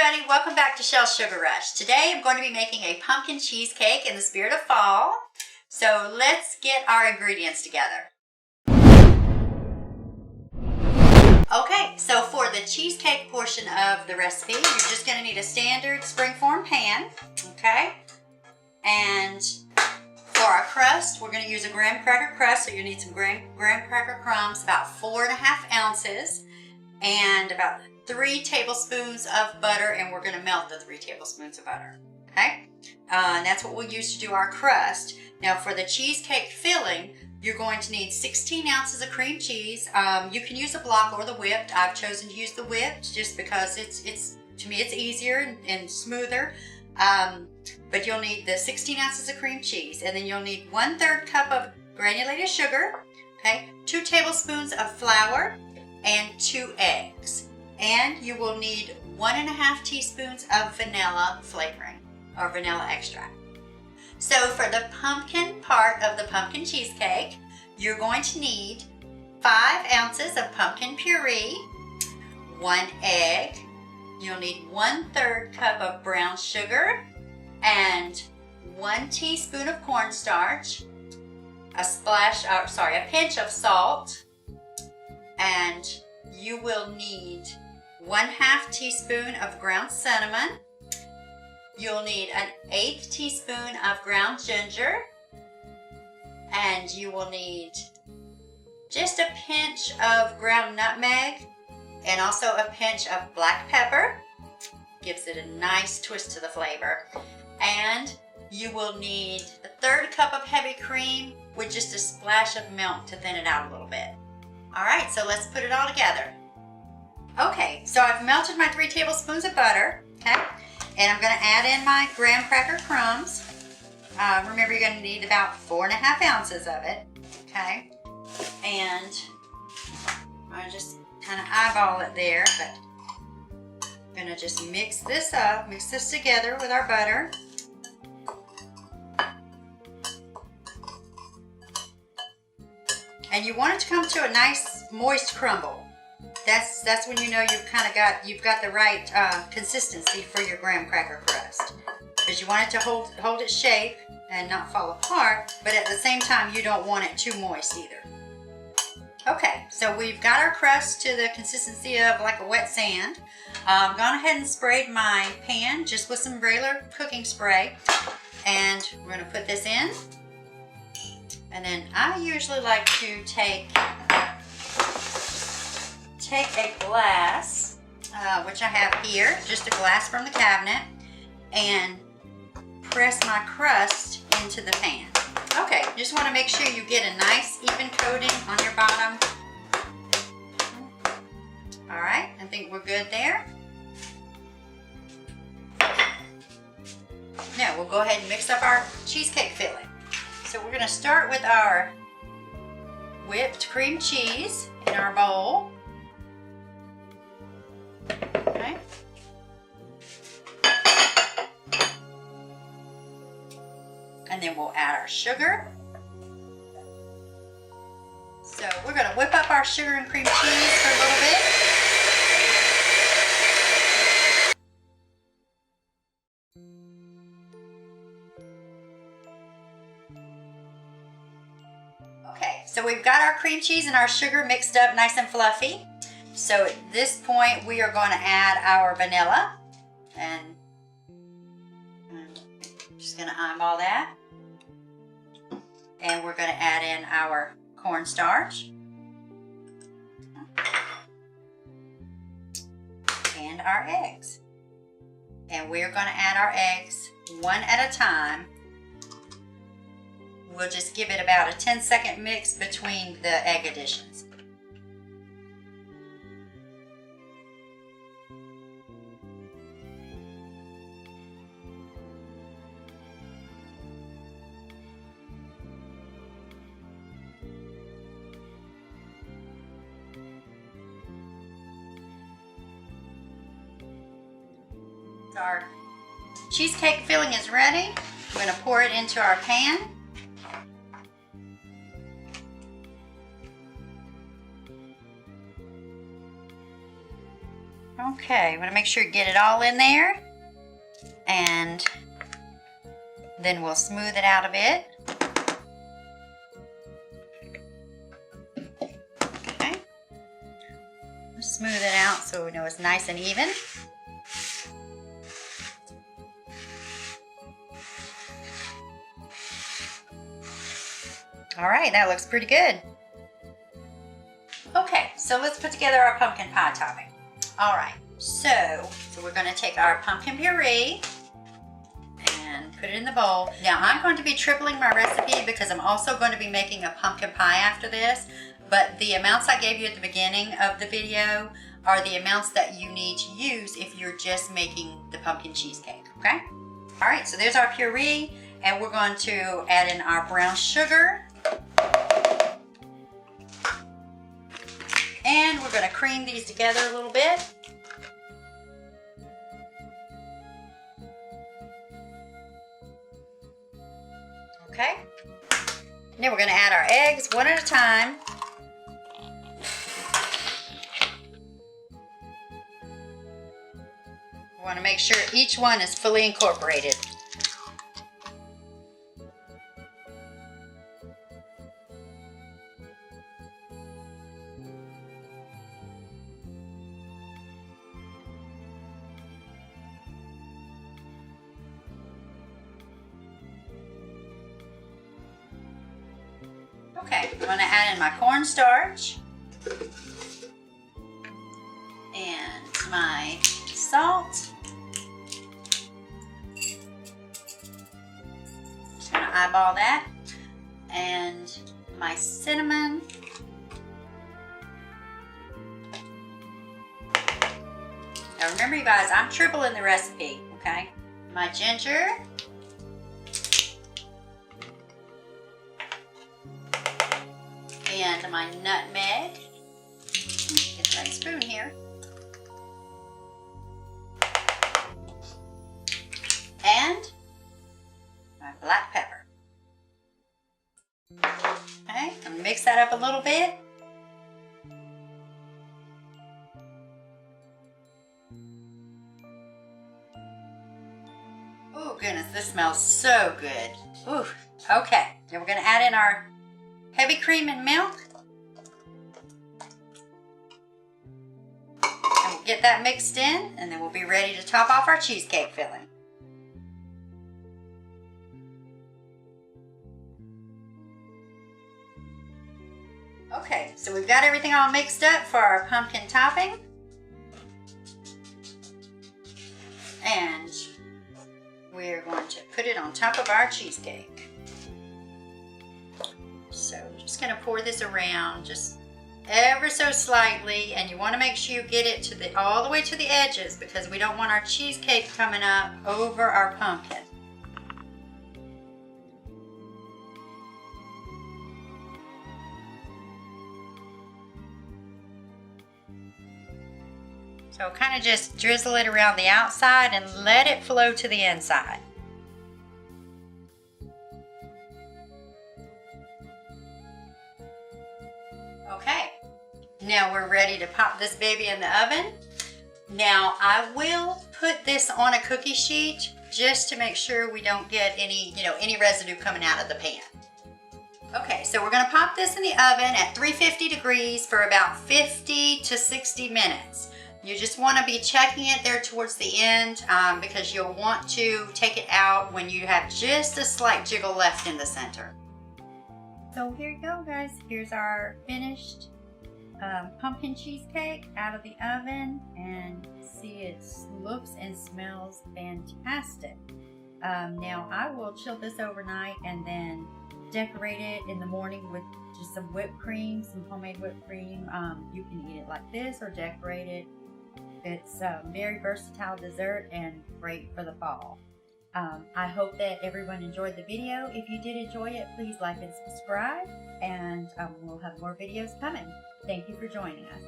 everybody, welcome back to Shell's Sugar Rush. Today I'm going to be making a pumpkin cheesecake in the spirit of fall. So let's get our ingredients together. Okay, so for the cheesecake portion of the recipe, you're just going to need a standard springform pan, okay? And for our crust, we're going to use a graham cracker crust, so you need some graham cracker crumbs, about 4.5 ounces, and about 3 tablespoons of butter, and we're going to melt the 3 tablespoons of butter, okay? And that's what we'll use to do our crust. Now for the cheesecake filling, you're going to need 16 ounces of cream cheese. You can use the block or the whipped. I've chosen to use the whipped just because it's to me it's easier and smoother. But you'll need the 16 ounces of cream cheese, and then you'll need 1/3 cup of granulated sugar, okay, 2 tablespoons of flour, and 2 eggs. And you will need 1.5 teaspoons of vanilla flavoring or vanilla extract. So for the pumpkin part of the pumpkin cheesecake, you're going to need 5 ounces of pumpkin puree, 1 egg, you'll need 1/3 cup of brown sugar, and 1 teaspoon of cornstarch, a pinch of salt, and you will need 1/2 teaspoon of ground cinnamon. You'll need an 1/8 teaspoon of ground ginger, and you will need just a pinch of ground nutmeg and also a pinch of black pepper. Gives it a nice twist to the flavor. And you will need 1/3 cup of heavy cream with just a splash of milk to thin it out a little bit. All right, so let's put it all together. Okay, so I've melted my 3 tablespoons of butter, okay? And I'm going to add in my graham cracker crumbs. Remember, you're going to need about 4.5 ounces of it, okay? And I'm going to just kind of eyeball it there, but I'm going to just mix this up, mix this together with our butter. And you want it to come to a nice moist crumble. That's when you know you've got the right consistency for your graham cracker crust, because you want it to hold its shape and not fall apart, but at the same time you don't want it too moist either. Okay, so we've got our crust to the consistency of like a wet sand. I've gone ahead and sprayed my pan just with some regular cooking spray, and we're going to put this in. And then I usually like to take a glass, which I have here, just a glass from the cabinet, and press my crust into the pan. Okay, just want to make sure you get a nice even coating on your bottom. All right, I think we're good there. Now we'll go ahead and mix up our cheesecake filling. So we're going to start with our whipped cream cheese in our bowl. Okay. And then we'll add our sugar. So we're going to whip up our sugar and cream cheese for a little bit. Okay, so we've got our cream cheese and our sugar mixed up nice and fluffy. So at this point we are going to add our vanilla, and I'm just going to eyeball that. And we're going to add in our cornstarch and our eggs. And we're going to add our eggs one at a time. We'll just give it about a 10-second mix between the egg additions. Our cheesecake filling is ready. We're going to pour it into our pan. Okay, want to make sure you get it all in there. And then we'll smooth it out a bit. Okay. Smooth it out so we know it's nice and even. All right, that looks pretty good. Okay, so let's put together our pumpkin pie topping. All right, so we're going to take our pumpkin puree and put it in the bowl. Now I'm going to be tripling my recipe because I'm also going to be making a pumpkin pie after this, but the amounts I gave you at the beginning of the video are the amounts that you need to use if you're just making the pumpkin cheesecake, okay? All right, so there's our puree, and we're going to add in our brown sugar. And we're going to cream these together a little bit. Okay. Now we're going to add our eggs one at a time. We want to make sure each one is fully incorporated. Okay, I'm going to add in my cornstarch and my salt. Just going to eyeball that, and my cinnamon. Now remember, you guys, I'm tripling the recipe, okay? My ginger. And my nutmeg. Get the right spoon here. And my black pepper. Okay, I'm gonna mix that up a little bit. Oh goodness, this smells so good. Ooh, okay. Now we're gonna add in our heavy cream and milk. And we'll get that mixed in, and then we'll be ready to top off our cheesecake filling. Okay, so we've got everything all mixed up for our pumpkin topping. And we're going to put it on top of our cheesecake. So I'm just going to pour this around just ever so slightly, and you want to make sure you get it to all the way to the edges because we don't want our cheesecake coming up over our pumpkin. So kind of just drizzle it around the outside and let it flow to the inside. Okay, now we're ready to pop this baby in the oven. Now I will put this on a cookie sheet just to make sure we don't get any residue coming out of the pan. Okay, so we're gonna pop this in the oven at 350 degrees for about 50 to 60 minutes. You just want to be checking it there towards the end because you'll want to take it out when you have just a slight jiggle left in the center. So here you go, guys. Here's our finished pumpkin cheesecake out of the oven, and see it looks and smells fantastic. Now I will chill this overnight and then decorate it in the morning with just some whipped cream, some homemade whipped cream. You can eat it like this or decorate it. It's a very versatile dessert and great for the fall. I hope that everyone enjoyed the video. If you did enjoy it, please like and subscribe, and we'll have more videos coming. Thank you for joining us.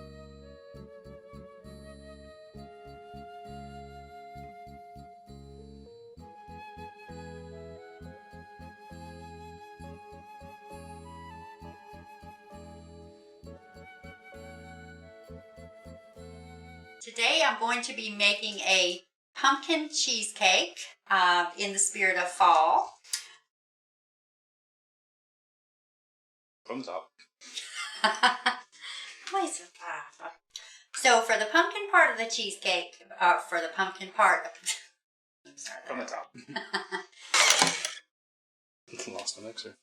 Today I'm going to be making a pumpkin cheesecake in the spirit of fall. From the top. So for the pumpkin part of the cheesecake, for the pumpkin part, From the top. Lost the mixer.